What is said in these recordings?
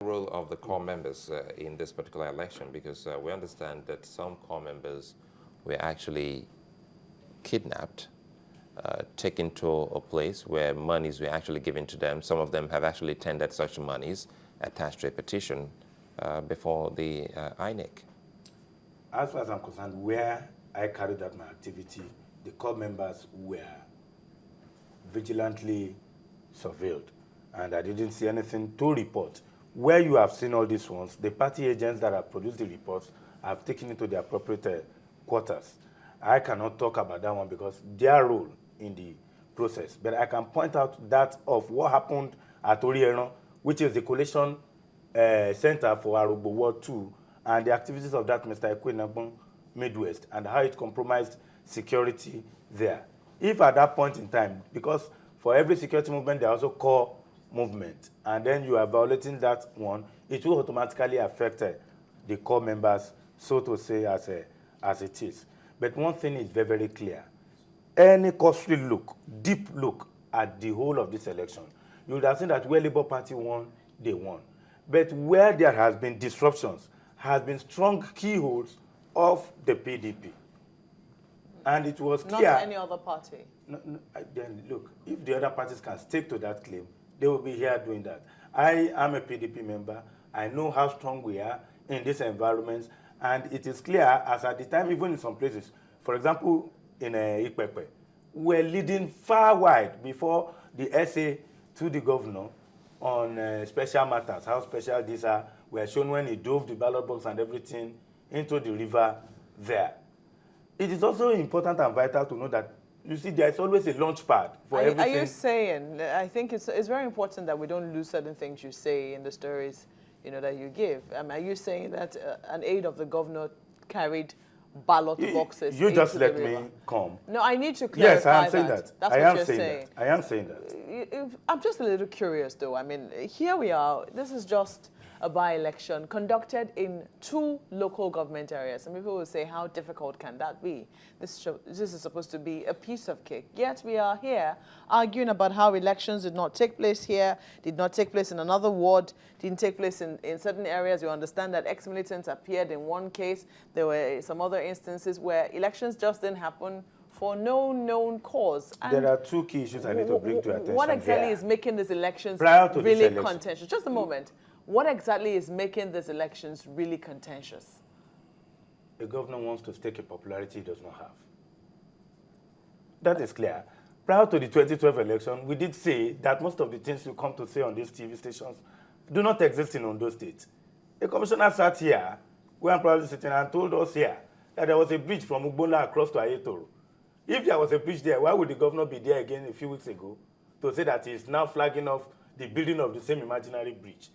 Role of the core members in this particular election, because we understand that some core members were actually kidnapped, taken to a place where monies were actually given to them. Some of them have actually tendered such monies attached to a petition before the INEC. As far as I'm concerned, where I carried out my activity, the core members were vigilantly surveilled, and I didn't see anything to report. Where you have seen all these ones, the party agents that have produced the reports have taken it to the appropriate quarters. I cannot talk about that one because their role in the process, but I can point out that of what happened at Orieron, which is the collation center for Arugbo Ward 2, and the activities of that Mr. Ekwenabon Midwest, and how it compromised security there. If at that point in time, because for every security movement, there are also core movement, and then you are violating that one, it will automatically affect the core members, so to say, as it is. But one thing is very, very clear. Any cursory look, deep look at the whole of this election, you would have seen that where Labour Party won, they won. But where there has been disruptions, has been strong keyholes of the PDP. And it was clear. Not any other party. Then look, if the other parties can stick to that claim, they will be here doing that. I am a PDP member. I know how strong we are in these environments, and it is clear, as at the time, even in some places, for example, in Ikpepe, we're leading far wide before the essay to the governor on special matters, how special these are, were shown when he drove the ballot box and everything into the river there. It is also important and vital to know that, you see, there is always a launch pad for everything. Are you saying, I think it's very important that we don't lose certain things you say in the stories, you know, that you give. Are you saying that an aide of the governor carried ballot boxes? You just let me come. No, I need to clarify. Yes, I am saying that. That's I what am you're saying saying. that. I am saying that. I'm just a little curious, though. I mean, here we are. This is just a by-election conducted in 2 local government areas. And people will say, how difficult can that be? This is supposed to be a piece of cake. Yet we are here arguing about how elections did not take place here, did not take place in another ward, didn't take place in certain areas. You understand that ex-militants appeared in one case. There were some other instances where elections just didn't happen for no known cause. And there are 2 key issues I need to bring to your attention. What exactly is making these elections really this election contentious? Just a moment. What exactly is making these elections really contentious? The governor wants to stake a popularity he does not have. That is clear. Prior to the 2012 election, we did say that most of the things you come to say on these TV stations do not exist in Ondo State. A commissioner sat here, we are probably sitting, and told us here that there was a bridge from Ugbola across to Ayetoro. If there was a bridge there, why would the governor be there again a few weeks ago to say that he is now flagging off the building of the same imaginary bridge?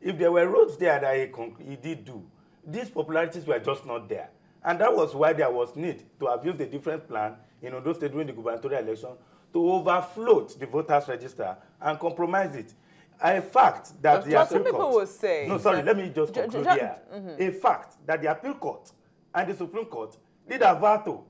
If there were roads there that he did do, these popularities were just not there. And that was why there was need to have used a different plan in Ondo State during the gubernatorial election to overfloat the voters' register and compromise it. A fact that the appeal court... will say... No, sorry, let me just conclude here. A fact that the appeal court and the Supreme Court did a veto,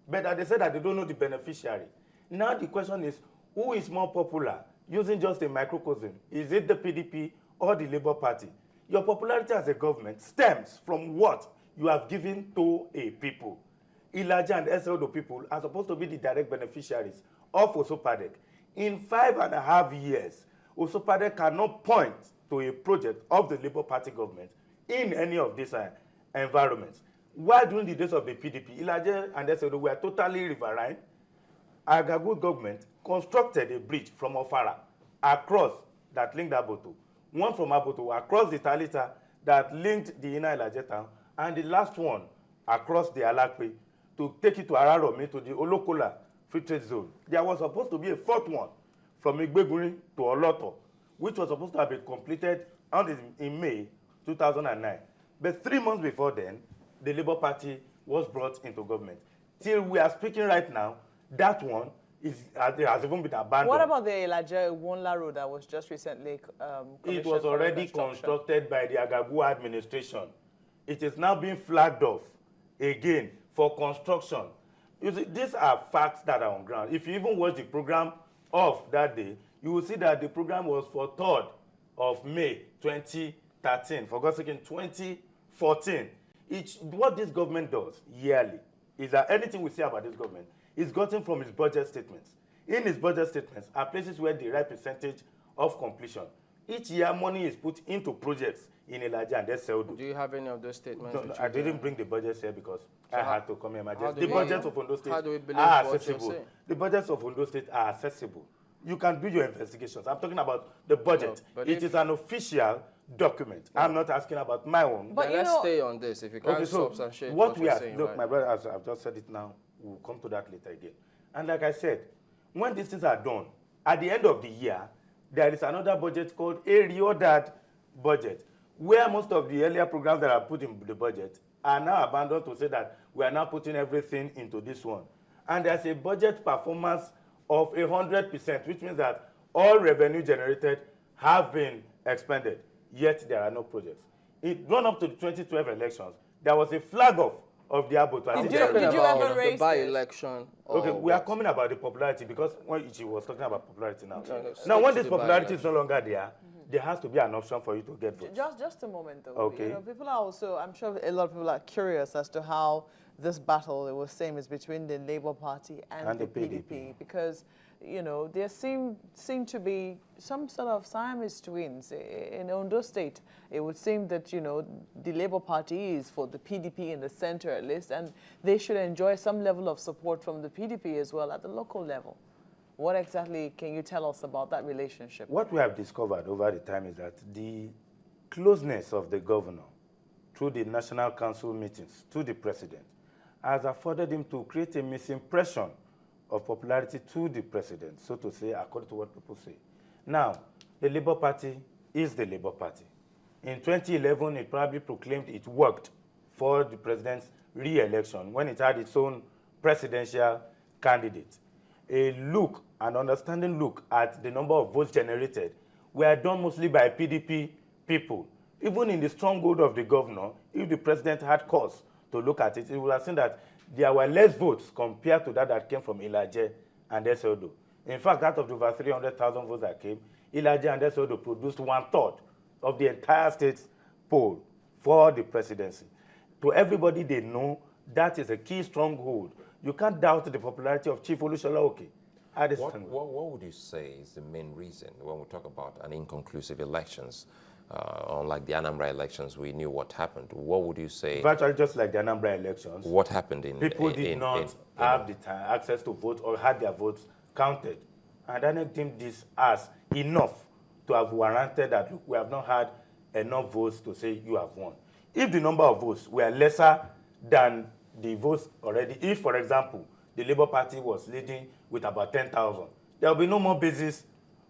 but that they said that they don't know the beneficiary. Now the question is, who is more popular using just a microcosm? Is it the PDP or the Labour Party? Your popularity as a government stems from what you have given to a people. Ilaje and SLO people are supposed to be the direct beneficiaries of Osopadek. In 5.5 years, Osopadek cannot point to a project of the Labour Party government in any of these environments. While during the days of the PDP, Ilaje and SLO were totally riverine. Agagu government constructed a bridge from Ofara across that linked Aboto. One from Aboto across the Talita that linked the inner Ilaje town, and the last one across the Alakpe to take it to Araromi, to the Olokola Free Trade Zone. There was supposed to be a 4th one from Igbeguri to Oloto, which was supposed to have been completed in May 2009. But 3 months before then, the Labour Party was brought into government. Till we are speaking right now, that one has even been abandoned. What about the Ilaje Wonla Road that was just recently It was already constructed by the Agagu administration. It is now being flagged off again for construction. You see, these are facts that are on ground. If you even watch the program of that day, you will see that the program was for 3rd of May 2013, for God's sake, in 2014. What this government does yearly is that anything we say about this government is gotten from its budget statements. In its budget statements are places where the right percentage of completion. Each year, money is put into projects in Ilaje and Ondo. Do you have any of those statements? No, I didn't bring the budgets here because I had to come here. The budgets of Ondo State are accessible. The budgets of Ondo State are accessible. You can do your investigations. I'm talking about the budget. No, it is an official document. No. I'm not asking about my own. But let's stay on this. If you can't substantiate what we are saying. Look, my brother, as I've just said it now, we'll come to that later again. And like I said, when these things are done, at the end of the year, there is another budget called a reordered budget, where most of the earlier programs that are put in the budget are now abandoned to say that we are now putting everything into this one. And there's a budget performance of 100%, which means that all revenue generated have been expended, yet there are no projects. It run up to the 2012 elections, there was a flag off of the Abbott. Did you ever raise the by-election? Okay, we are coming about the popularity because when she was talking about popularity now. Now, when this popularity is no longer there has to be an option for you to get votes. Just a moment, though. Okay. You know, people are also, I'm sure a lot of people are curious as to how this battle, it was same, is between the Labour Party and the PDP. Because, you know, there seem to be some sort of Siamese twins in Ondo State. It would seem that, you know, the Labour Party is for the PDP in the center at least, and they should enjoy some level of support from the PDP as well at the local level. What exactly can you tell us about that relationship? What we have discovered over the time is that the closeness of the governor through the National Council meetings to the president has afforded him to create a misimpression of popularity to the president, so to say, according to what people say. Now, the Labour Party is the Labour Party. In 2011, it probably proclaimed it worked for the president's re-election when it had its own presidential candidate. An understanding look at the number of votes generated were done mostly by PDP people. Even in the stronghold of the governor, if the president had cause to look at it, he would have seen that there were less votes compared to that came from Ilaje and Ondo. In fact, out of the over 300,000 votes that came, Ilaje and Ondo produced 1/3 of the entire state's poll for the presidency. To everybody they know, that is a key stronghold. You can't doubt the popularity of Chief Olushola Oke. What would you say is the main reason when we talk about an inconclusive elections? Unlike the Anambra elections, we knew what happened. What would you say? Virtually just like the Anambra elections. What happened in people did not have the access to vote or had their votes counted. And I don't think this as enough to have warranted that look, we have not had enough votes to say you have won. If the number of votes were lesser than the votes already, if, for example, the Labour Party was leading with about 10,000, there will be no more basis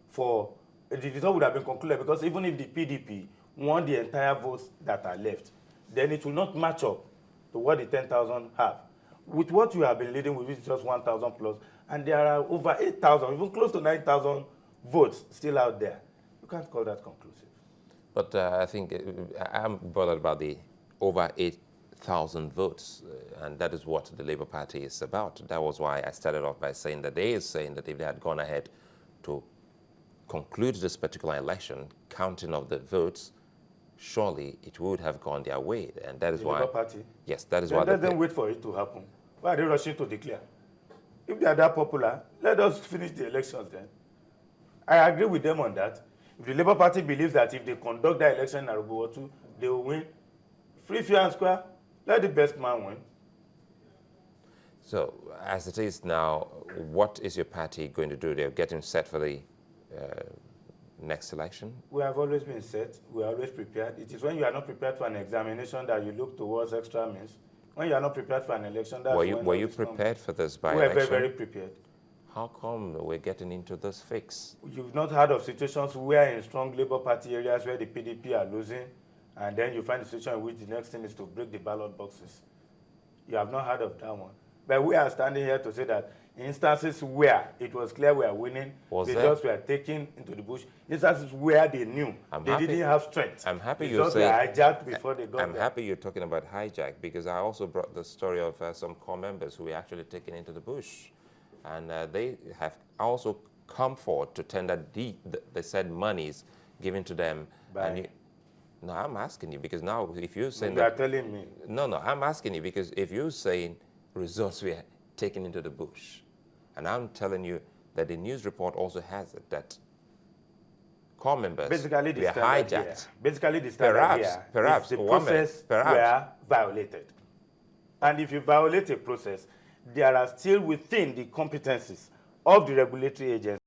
for the result would have been concluded, because even if the PDP won the entire votes that are left, then it will not match up to what the 10,000 have. With what you have been leading with, which is just 1,000 plus, and there are over 8,000, even close to 9,000 votes still out there. You can't call that conclusive. But I think I'm bothered about the over 8,000 votes, and that is what the Labour Party is about. That was why I started off by saying that they are saying that if they had gone ahead to conclude this particular election, counting of the votes, surely it would have gone their way, and that is why. Labour Party. Yes, that is then why. Let them wait for it to happen. Why are they rushing to declare? If they are that popular, let us finish the elections then. I agree with them on that. If the Labour Party believes that if they conduct the election in Arugbo, they will win, free, fair, and square, let the best man win. So, as it is now, what is your party going to do? They're getting set for the next election? We have always been set. We are always prepared. It is when you are not prepared for an examination that you look towards extra means. When you are not prepared for an election, that's were you prepared for this by-election? We were very, very prepared. How come we're getting into this fix? You've not heard of situations where in strong Labour Party areas where the PDP are losing, and then you find a situation in which the next thing is to break the ballot boxes. You have not heard of that one. But we are standing here to say that instances where it was clear we are winning, the results were taken into the bush. Instances where they knew they didn't have strength. I'm happy you say hijacked before they got I'm happy you're talking about hijack, because I also brought the story of some core members who were actually taken into the bush, and they have also come forward to tender the said monies given to them. And no, I'm asking you because now if you're saying you are telling me. No, I'm asking you because if you're saying results were taken into the bush, and I'm telling you that the news report also has it that core members basically were hijacked. Basically, the standard perhaps is the process were violated. And if you violate a process, there are still within the competencies of the regulatory agency